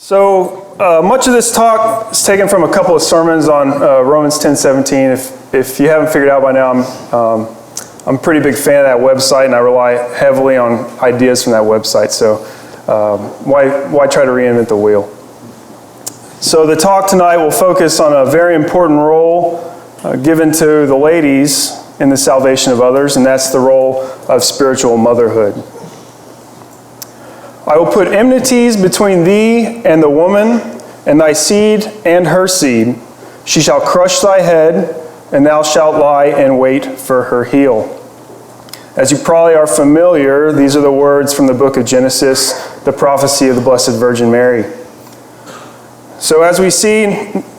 So much of this talk is taken from a couple of sermons on Romans 10:17. If you haven't figured out by now, I'm a pretty big fan of that website, and I rely heavily on ideas from that website. So why try to reinvent the wheel? So the talk tonight will focus on a very important role given to the ladies in the salvation of others, and that's the role of spiritual motherhood. I will put enmities between thee and the woman, and thy seed and her seed. She shall crush thy head, and thou shalt lie in wait for her heel. As you probably are familiar, these are the words from the book of Genesis, the prophecy of the Blessed Virgin Mary. So as we see,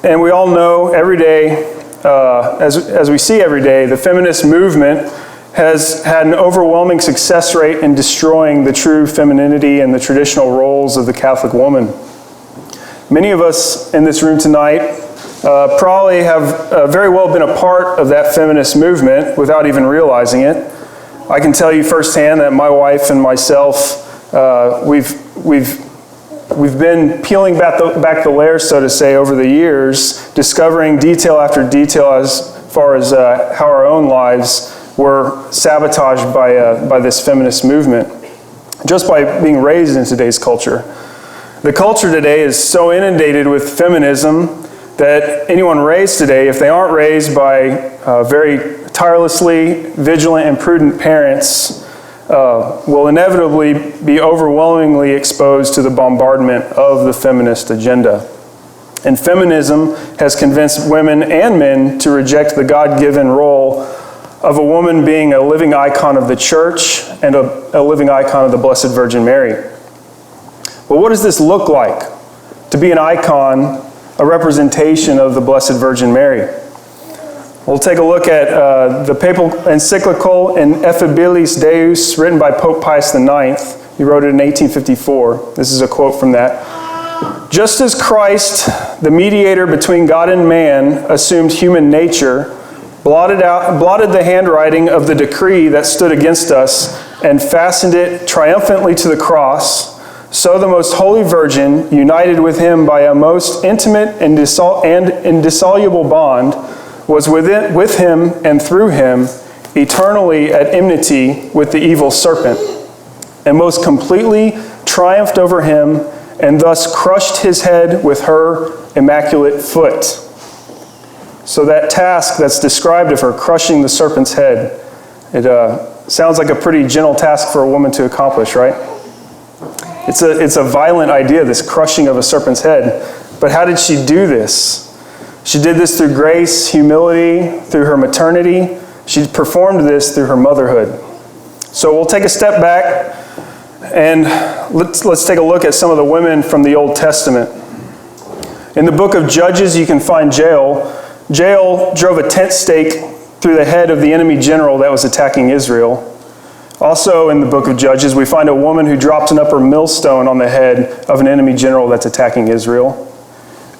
and we all know every day, as we see every day, the feminist movement has had an overwhelming success rate in destroying the true femininity and the traditional roles of the Catholic woman. Many of us in this room tonight probably have very well been a part of that feminist movement without even realizing it. I can tell you firsthand that my wife and myself, we've been peeling back the layers, so to say, over the years, discovering detail after detail as far as how our own lives were sabotaged by this feminist movement, just by being raised in today's culture. The culture today is so inundated with feminism that anyone raised today, if they aren't raised by very tirelessly vigilant and prudent parents, will inevitably be overwhelmingly exposed to the bombardment of the feminist agenda. And feminism has convinced women and men to reject the God-given role of a woman being a living icon of the church and a living icon of the Blessed Virgin Mary. But what does this look like, to be an icon, a representation of the Blessed Virgin Mary? We'll take a look at the papal encyclical In Effabilis Deus, written by Pope Pius IX. He wrote it in 1854. This is a quote from that. Just as Christ, the mediator between God and man, assumed human nature, blotted the handwriting of the decree that stood against us, and fastened it triumphantly to the cross, so the most holy Virgin, united with him by a most intimate and indissoluble bond, was with him and through him eternally at enmity with the evil serpent, and most completely triumphed over him, and thus crushed his head with her immaculate foot. So that task that's described of her crushing the serpent's head, it sounds like a pretty gentle task for a woman to accomplish, right? It's a violent idea, this crushing of a serpent's head. But how did she do this? She did this through grace, humility, through her maternity. She performed this through her motherhood. So we'll take a step back and let's take a look at some of the women from the Old Testament. In the book of Judges, you can find Jael. Jael drove a tent stake through the head of the enemy general that was attacking Israel. Also in the book of Judges, we find a woman who dropped an upper millstone on the head of an enemy general that's attacking Israel.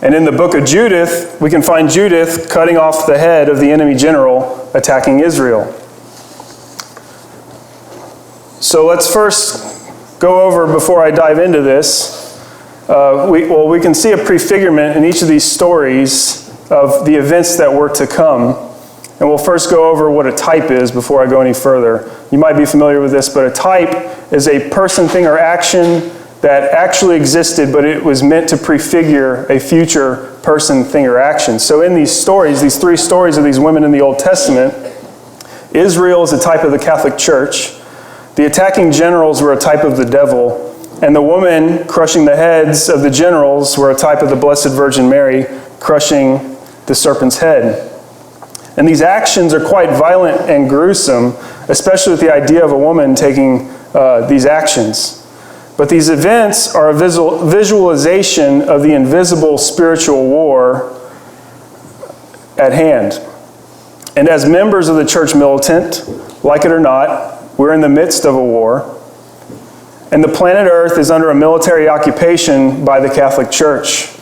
And in the book of Judith, we can find Judith cutting off the head of the enemy general attacking Israel. So let's first go over, before I dive into this, we can see a prefigurement in each of these stories of the events that were to come. And we'll first go over what a type is before I go any further. You might be familiar with this, but a type is a person, thing, or action that actually existed, but it was meant to prefigure a future person, thing, or action. So in these stories, these three stories of these women in the Old Testament, Israel is a type of the Catholic Church. The attacking generals were a type of the devil. And the woman crushing the heads of the generals were a type of the Blessed Virgin Mary crushing the serpent's head. And these actions are quite violent and gruesome, especially with the idea of a woman taking these actions. But these events are a visualization of the invisible spiritual war at hand. And as members of the church militant, like it or not, we're in the midst of a war. And the planet Earth is under a military occupation by the Catholic Church.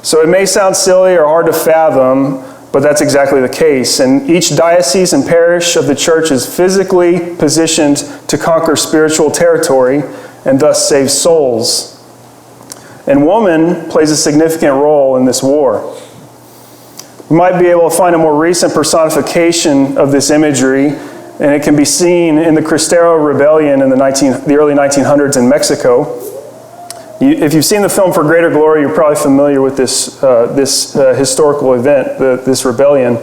So it may sound silly or hard to fathom, but that's exactly the case. And each diocese and parish of the church is physically positioned to conquer spiritual territory and thus save souls. And woman plays a significant role in this war. We might be able to find a more recent personification of this imagery, and it can be seen in the Cristero Rebellion in the early 1900s in Mexico. If you've seen the film For Greater Glory, you're probably familiar with this historical event, this rebellion.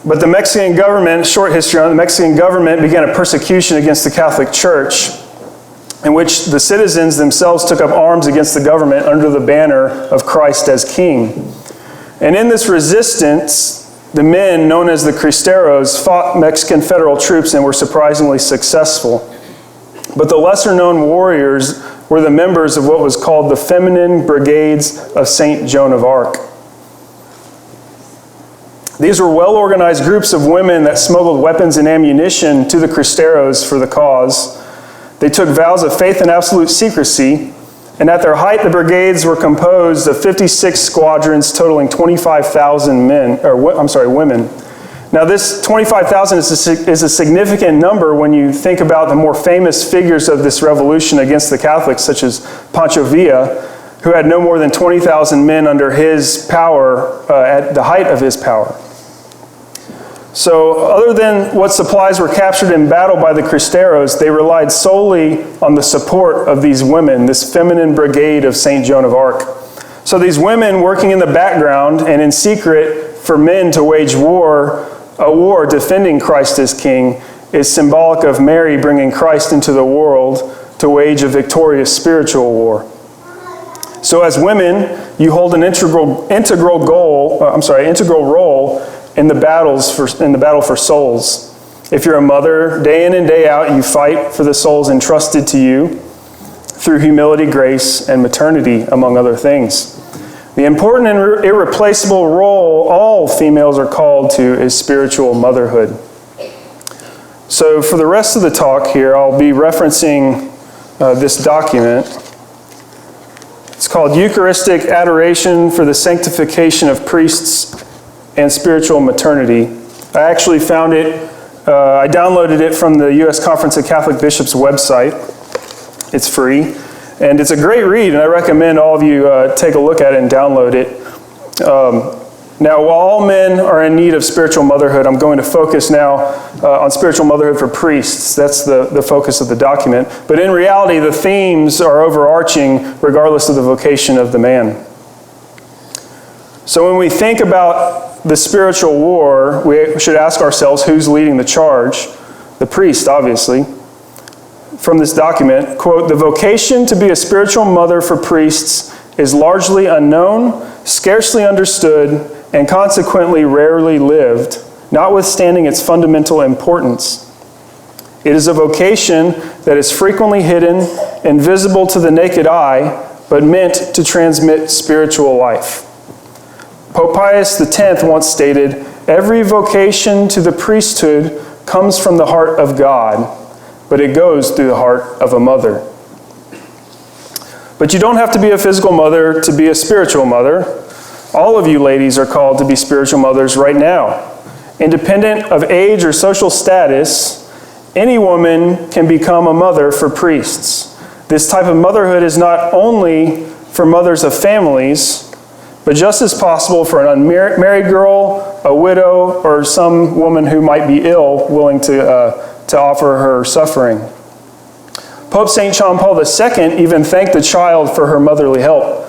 But the Mexican government, short history on it, the Mexican government began a persecution against the Catholic Church, in which the citizens themselves took up arms against the government under the banner of Christ as King. And in this resistance, the men, known as the Cristeros, fought Mexican federal troops and were surprisingly successful. But the lesser-known warriors were the members of what was called the Feminine Brigades of St. Joan of Arc. These were well-organized groups of women that smuggled weapons and ammunition to the Cristeros for the cause. They took vows of faith and absolute secrecy, and at their height, the brigades were composed of 56 squadrons totaling 25,000 women. Now, this 25,000 is a significant number when you think about the more famous figures of this revolution against the Catholics, such as Pancho Villa, who had no more than 20,000 men under his power at the height of his power. So, other than what supplies were captured in battle by the Cristeros, they relied solely on the support of these women, this feminine brigade of St. Joan of Arc. So these women working in the background and in secret for men to wage war, a war defending Christ as King, is symbolic of Mary bringing Christ into the world to wage a victorious spiritual war. So as women, you hold an integral role in the battle for souls. If you're a mother, day in and day out, you fight for the souls entrusted to you through humility, grace, and maternity, among other things. The important and irreplaceable role all females are called to is spiritual motherhood. So for the rest of the talk here, I'll be referencing this document. It's called Eucharistic Adoration for the Sanctification of Priests and Spiritual Maternity. I actually found it, I downloaded it from the U.S. Conference of Catholic Bishops website. It's free, and it's a great read, and I recommend all of you take a look at it and download it. Now, while all men are in need of spiritual motherhood, I'm going to focus now on spiritual motherhood for priests. That's the focus of the document. But in reality, the themes are overarching regardless of the vocation of the man. So when we think about the spiritual war, we should ask ourselves who's leading the charge. The priest, obviously. From this document, quote, "The vocation to be a spiritual mother for priests is largely unknown, scarcely understood, and consequently rarely lived, notwithstanding its fundamental importance. It is a vocation that is frequently hidden, invisible to the naked eye, but meant to transmit spiritual life. Pope Pius X once stated, "Every vocation to the priesthood comes from the heart of God, but it goes through the heart of a mother." But you don't have to be a physical mother to be a spiritual mother. All of you ladies are called to be spiritual mothers right now. Independent of age or social status, any woman can become a mother for priests. This type of motherhood is not only for mothers of families, but just as possible for an unmarried girl, a widow, or some woman who might be ill, willing to offer her suffering. Pope St. John Paul II even thanked the child for her motherly help.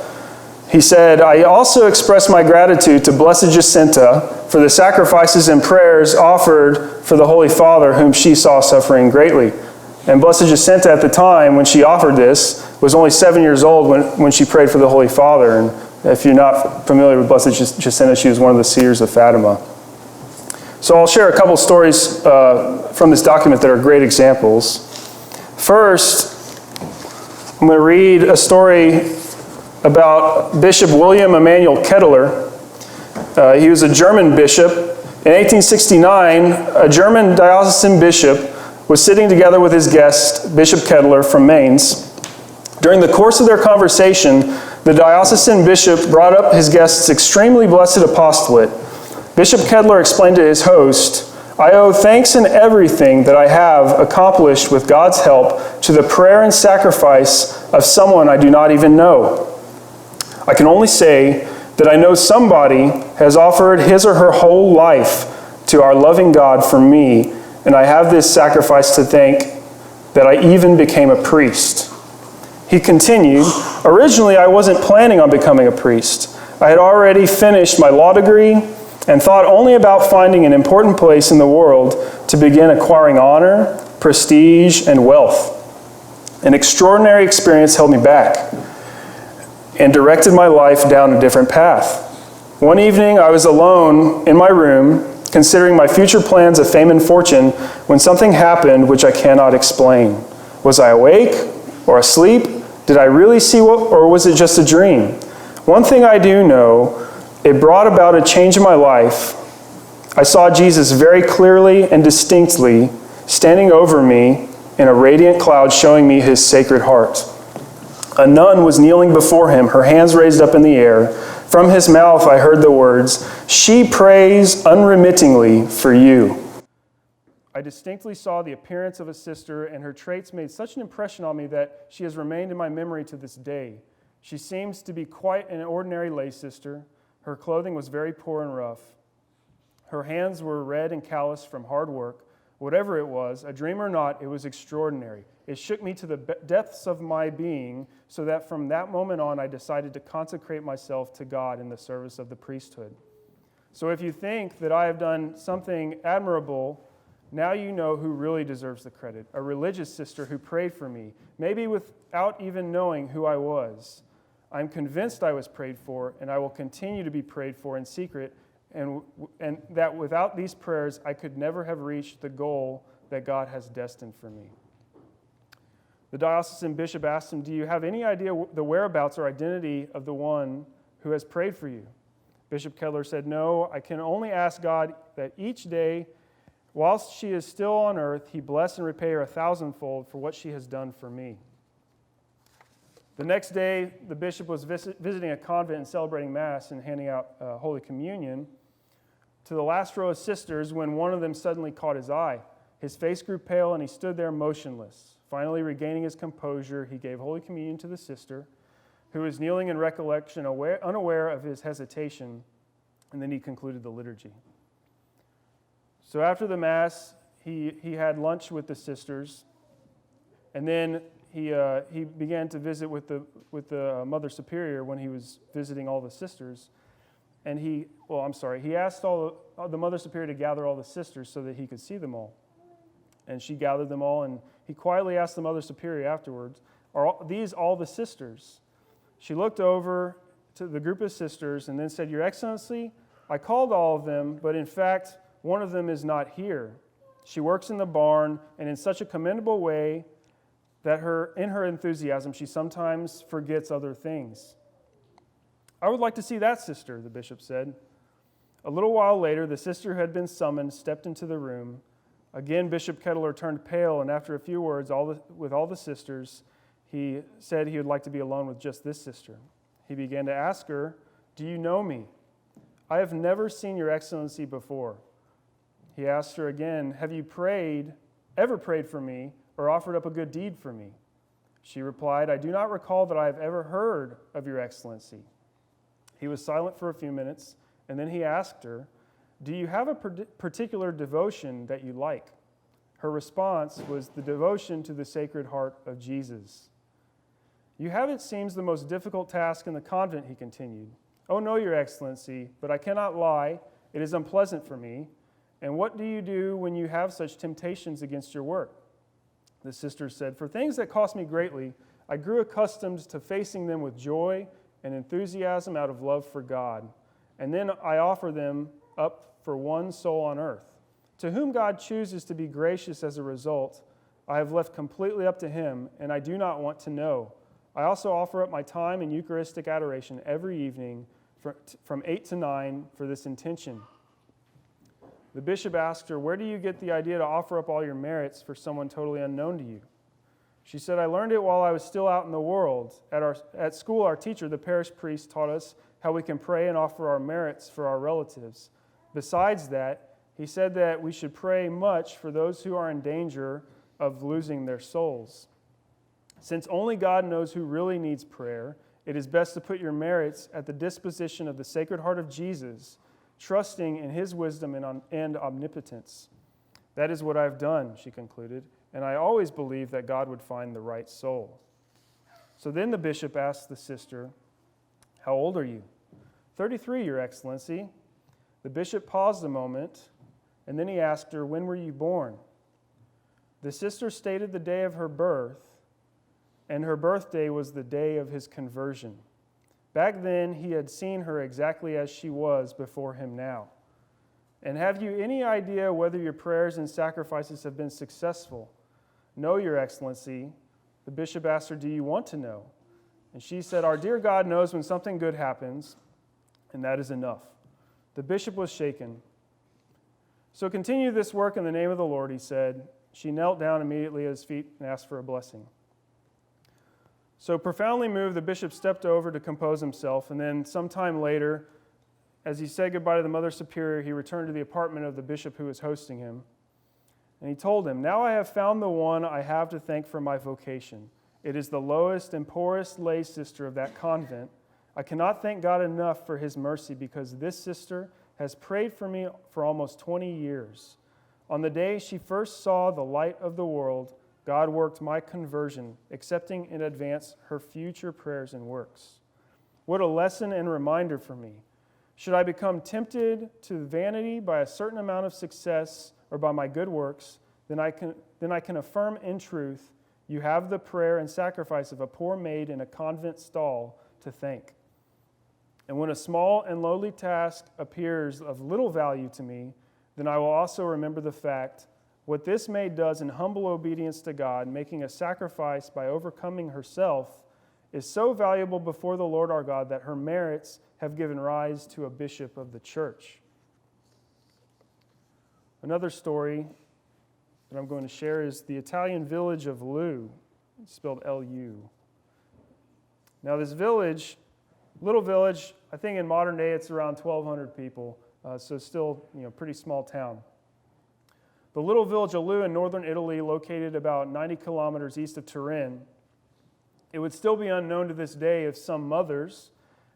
He said, "I also express my gratitude to Blessed Jacinta for the sacrifices and prayers offered for the Holy Father, whom she saw suffering greatly." And Blessed Jacinta at the time, when she offered this, was only 7 years old when she prayed for the Holy Father. And if you're not familiar with Blessed Jacinta, she was one of the seers of Fatima. So I'll share a couple stories from this document that are great examples. First, I'm going to read a story about Bishop William Emanuel Kettler. He was a German bishop. In 1869, a German diocesan bishop was sitting together with his guest, Bishop Kettler from Mainz. During the course of their conversation, the diocesan bishop brought up his guest's extremely blessed apostolate. Bishop Kettler explained to his host, "I owe thanks in everything that I have accomplished with God's help to the prayer and sacrifice of someone I do not even know. I can only say that I know somebody has offered his or her whole life to our loving God for me, and I have this sacrifice to thank that I even became a priest. He continued, originally I wasn't planning on becoming a priest. I had already finished my law degree and thought only about finding an important place in the world to begin acquiring honor, prestige, and wealth. An extraordinary experience held me back and directed my life down a different path. One evening, I was alone in my room, considering my future plans of fame and fortune, when something happened which I cannot explain. Was I awake or asleep? Did I really see or was it just a dream? One thing I do know, it brought about a change in my life. I saw Jesus very clearly and distinctly standing over me in a radiant cloud showing me his sacred heart. A nun was kneeling before him, her hands raised up in the air. From his mouth I heard the words, "She prays unremittingly for you." I distinctly saw the appearance of a sister, and her traits made such an impression on me that she has remained in my memory to this day. She seems to be quite an ordinary lay sister. Her clothing was very poor and rough. Her hands were red and calloused from hard work. Whatever it was, a dream or not, it was extraordinary. It shook me to the depths of my being, so that from that moment on, I decided to consecrate myself to God in the service of the priesthood. So if you think that I have done something admirable, now you know who really deserves the credit. A religious sister who prayed for me, maybe without even knowing who I was. I'm convinced I was prayed for, and I will continue to be prayed for in secret, and that without these prayers, I could never have reached the goal that God has destined for me. The diocesan bishop asked him, "Do you have any idea the whereabouts or identity of the one who has prayed for you?" Bishop Kettler said, "No, I can only ask God that each day, whilst she is still on earth, he bless and repay her 1,000-fold for what she has done for me." The next day, the bishop was visiting a convent and celebrating Mass and handing out Holy Communion to the last row of sisters when one of them suddenly caught his eye. His face grew pale and he stood there motionless. Finally, regaining his composure, he gave Holy Communion to the sister, who was kneeling in recollection, unaware of his hesitation, and then he concluded the liturgy. So after the Mass, he had lunch with the sisters, and then he began to visit with the Mother Superior when he was visiting all the sisters. And he asked the Mother Superior to gather all the sisters so that he could see them all. And she gathered them all, and he quietly asked the Mother Superior afterwards, "Are these all the sisters?" She looked over to the group of sisters and then said, "Your Excellency, I called all of them, but in fact, one of them is not here. She works in the barn, and in such a commendable way that in her enthusiasm, she sometimes forgets other things." "I would like to see that sister," the bishop said. A little while later, the sister who had been summoned stepped into the room. Again, Bishop Kettler turned pale, and after a few words with all the sisters, he said he would like to be alone with just this sister. He began to ask her, "Do you know me? I have never seen your Excellency before." He asked her again, "Have you ever prayed for me, or offered up a good deed for me?" She replied, "I do not recall that I have ever heard of your Excellency." He was silent for a few minutes, and then he asked her, "Do you have a particular devotion that you like?" Her response was the devotion to the Sacred Heart of Jesus. "You have, it seems, the most difficult task in the convent," he continued. "Oh no, your Excellency, but I cannot lie. It is unpleasant for me. And what do you do when you have such temptations against your work?" The sister said, "For things that cost me greatly, I grew accustomed to facing them with joy and enthusiasm out of love for God. And then I offer them up for one soul on earth. To whom God chooses to be gracious as a result, I have left completely up to him, and I do not want to know. I also offer up my time in Eucharistic adoration every evening from 8 to 9 for this intention." The bishop asked her, "Where do you get the idea to offer up all your merits for someone totally unknown to you?" She said, "I learned it while I was still out in the world. At school, our teacher, the parish priest, taught us how we can pray and offer our merits for our relatives. Besides that, he said that we should pray much for those who are in danger of losing their souls. Since only God knows who really needs prayer, It is best to put your merits at the disposition of the Sacred Heart of Jesus, trusting in his wisdom and omnipotence. That is what I've done," she concluded, "and I always believed that God would find the right soul." So then the bishop asked the sister, "How old are you?" 33, Your Excellency." The bishop paused a moment, and then he asked her, "When were you born?" The sister stated the day of her birth, and her birthday was the day of his conversion. Back then, he had seen her exactly as she was before him now. "And have you any idea whether your prayers and sacrifices have been successful?" "No, Your Excellency." The bishop asked her, "Do you want to know?" And she said, "Our dear God knows when something good happens, and that is enough." The bishop was shaken. "So continue this work in the name of the Lord," he said. She knelt down immediately at his feet and asked for a blessing. So profoundly moved, the bishop stepped over to compose himself, and then sometime later, as he said goodbye to the Mother Superior, he returned to the apartment of the bishop who was hosting him. And he told him, "Now I have found the one I have to thank for my vocation. It is the lowest and poorest lay sister of that convent. I cannot thank God enough for his mercy because this sister has prayed for me for almost 20 years. On the day she first saw the light of the world, God worked my conversion, accepting in advance her future prayers and works. What a lesson and reminder for me. Should I become tempted to vanity by a certain amount of success or by my good works, then I can affirm in truth, you have the prayer and sacrifice of a poor maid in a convent stall to thank. And when a small and lowly task appears of little value to me, then I will also remember the fact what this maid does in humble obedience to God, making a sacrifice by overcoming herself, is so valuable before the Lord our God that her merits have given rise to a bishop of the church." Another story that I'm going to share is the Italian village of Lu, spelled L-U. Now this village, little village, I think in modern day it's around 1,200 people, so still pretty small town. The little village of Lu in northern Italy, located about 90 kilometers east of Turin, it would still be unknown to this day if some mothers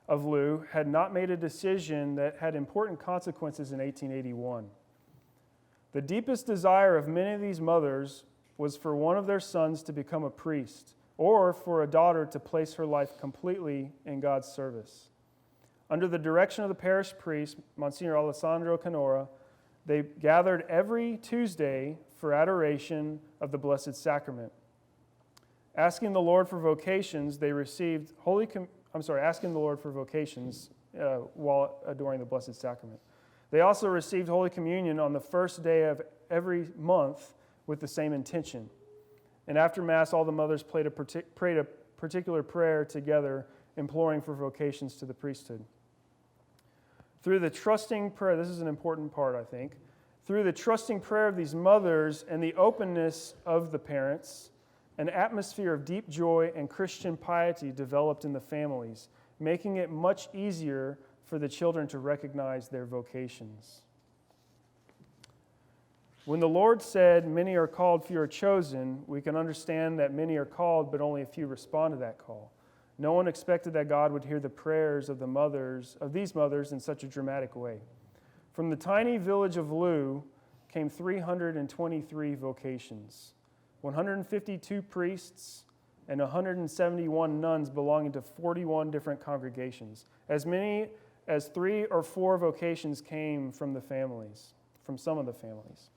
of Lu had not made a decision that had important consequences in 1881. The deepest desire of many of these mothers was for one of their sons to become a priest, or for a daughter to place her life completely in God's service. Under the direction of the parish priest, Monsignor Alessandro Canora, they gathered every Tuesday for adoration of the Blessed Sacrament. Asking the Lord for vocations, they received asking the Lord for vocations while adoring the Blessed Sacrament. They also received Holy Communion on the first day of every month with the same intention. And after Mass, all the mothers prayed a particular prayer together, imploring for vocations to the priesthood. Through the trusting prayer, this is an important part, I think, through the trusting prayer of these mothers and the openness of the parents, an atmosphere of deep joy and Christian piety developed in the families, making it much easier for the children to recognize their vocations. When the Lord said, "Many are called, few are chosen," we can understand that many are called, but only a few respond to that call. No one expected that God would hear the prayers of these mothers in such a dramatic way. From the tiny village of Lu came 323 vocations, 152 priests, and 171 nuns belonging to 41 different congregations. As many as 3 or 4 vocations came from some of the families.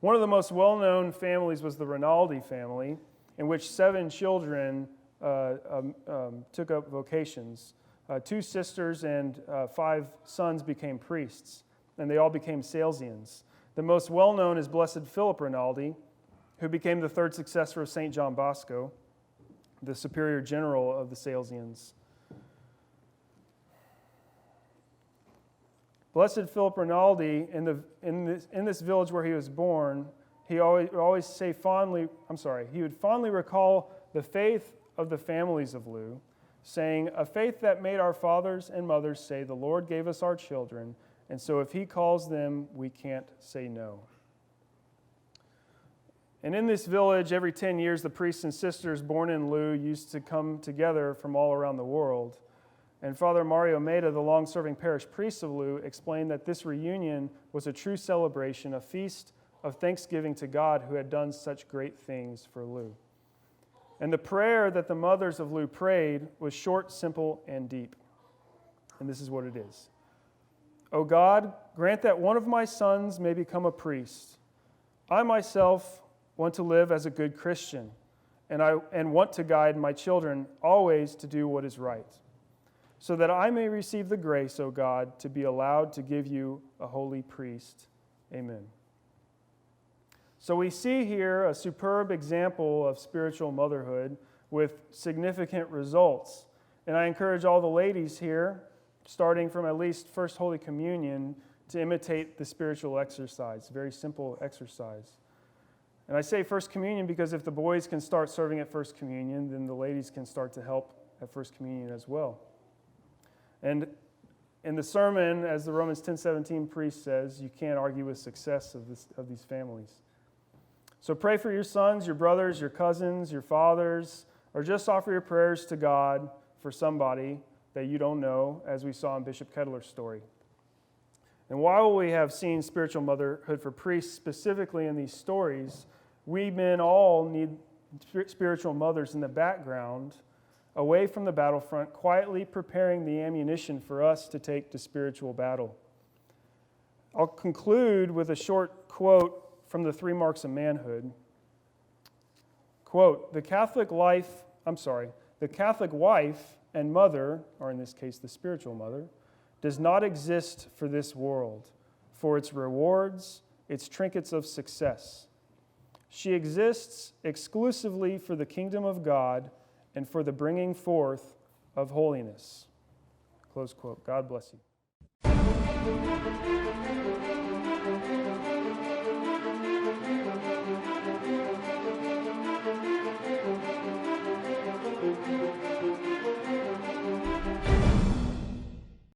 One of the most well-known families was the Rinaldi family, in which 7 children took up vocations. 2 sisters and 5 sons became priests, and they all became Salesians. The most well-known is Blessed Philip Rinaldi, who became the 3rd successor of St. John Bosco, the superior general of the Salesians. Blessed Philip Rinaldi, in this village where he was born, he would fondly recall the faith of the families of Lu, saying, "A faith that made our fathers and mothers say, 'The Lord gave us our children, and so if he calls them, we can't say no.'" And in this village, every 10 years, the priests and sisters born in Lou used to come together from all around the world. And Father Mario Meda, the long-serving parish priest of Lou, explained that this reunion was a true celebration, a feast of thanksgiving to God who had done such great things for Lou. And the prayer that the mothers of Lou prayed was short, simple, and deep. And this is what it is. O God, grant that one of my sons may become a priest. I myself want to live as a good Christian, and want to guide my children always to do what is right, so that I may receive the grace, O God, to be allowed to give you a holy priest. Amen. So we see here a superb example of spiritual motherhood with significant results. And I encourage all the ladies here, starting from at least First Holy Communion, to imitate the spiritual exercise, very simple exercise. And I say First Communion because if the boys can start serving at First Communion, then the ladies can start to help at First Communion as well. And in the sermon, as the Romans 10:17 priest says, you can't argue with success of these families. So pray for your sons, your brothers, your cousins, your fathers, or just offer your prayers to God for somebody that you don't know, as we saw in Bishop Kettler's story. And while we have seen spiritual motherhood for priests specifically in these stories, we men all need spiritual mothers in the background, away from the battlefront, quietly preparing the ammunition for us to take to spiritual battle. I'll conclude with a short quote from the 3 Marks of Manhood. Quote, the Catholic wife and mother, or in this case the spiritual mother, does not exist for this world, for its rewards, its trinkets of success. She exists exclusively for the kingdom of God and for the bringing forth of holiness. Close quote. God bless you.